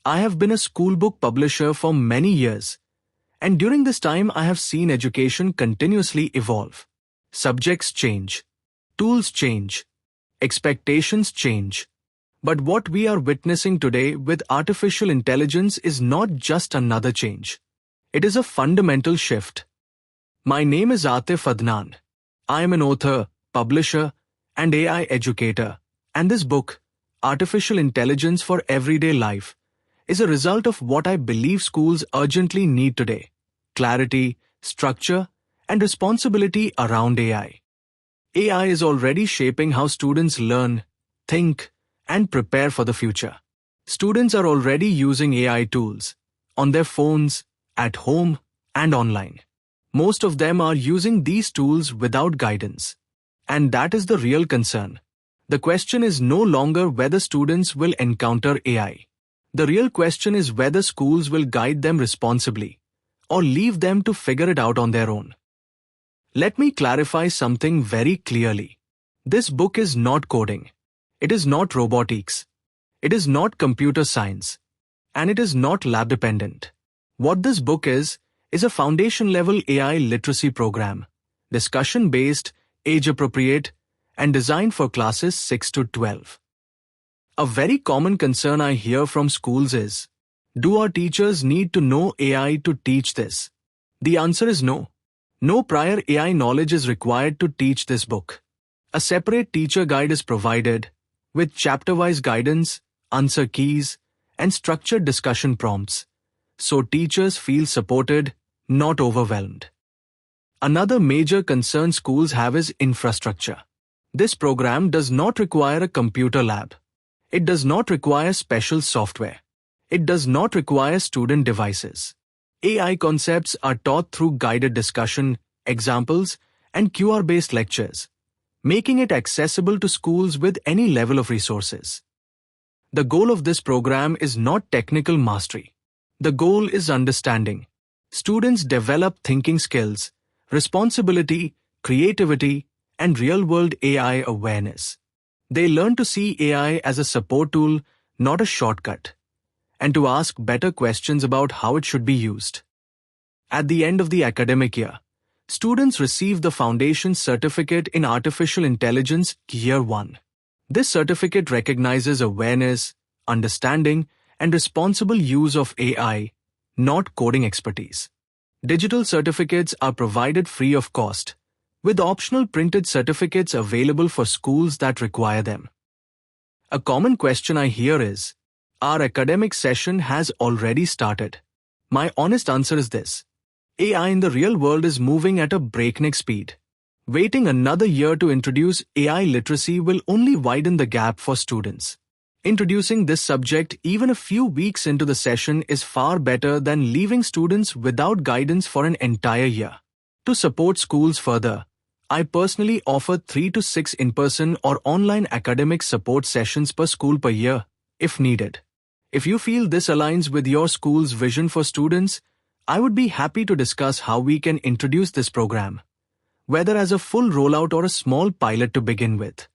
I have been a schoolbook publisher for many years, and during this time I have seen education continuously evolve. Subjects change, tools change, expectations change. But what we are witnessing today with artificial intelligence is not just another change. It is a fundamental shift. My name is Atif Adnan. I am an author, publisher, and AI educator, and this book, Artificial Intelligence for Everyday Life, is a result of what I believe schools urgently need today: clarity, structure, and responsibility around AI. AI is already shaping how students learn, think, and prepare for the future. Students are already using AI tools on their phones, at home, and online. Most of them are using these tools without guidance. And that is the real concern. The question is no longer whether students will encounter AI. The real question is whether schools will guide them responsibly or leave them to figure it out on their own. Let me clarify something very clearly. This book is not coding. It is not robotics. It is not computer science. And it is not lab dependent. What this book is a foundation-level AI literacy program, discussion-based, age-appropriate, and designed for classes 6 to 12. A very common concern I hear from schools is, do our teachers need to know AI to teach this? The answer is no. No prior AI knowledge is required to teach this book. A separate teacher guide is provided, with chapter-wise guidance, answer keys, and structured discussion prompts, so teachers feel supported, not overwhelmed. Another major concern schools have is infrastructure. This program does not require a computer lab. It does not require special software. It does not require student devices. AI concepts are taught through guided discussion, examples, and QR-based lectures, making it accessible to schools with any level of resources. The goal of this program is not technical mastery. The goal is understanding. Students develop thinking skills, responsibility, creativity, and real-world AI awareness. They learn to see AI as a support tool, not a shortcut, and to ask better questions about how it should be used. At the end of the academic year, students receive the Foundation Certificate in Artificial Intelligence Year 1. This certificate recognizes awareness, understanding, and responsible use of AI, not coding expertise. Digital certificates are provided free of cost, with optional printed certificates available for schools that require them. A common question I hear is, our academic session has already started. My honest answer is this: AI in the real world is moving at a breakneck speed. Waiting another year to introduce AI literacy will only widen the gap for students. Introducing this subject even a few weeks into the session is far better than leaving students without guidance for an entire year. To support schools further, I personally offer 3 to 6 in-person or online academic support sessions per school per year, if needed. If you feel this aligns with your school's vision for students, I would be happy to discuss how we can introduce this program, whether as a full rollout or a small pilot to begin with.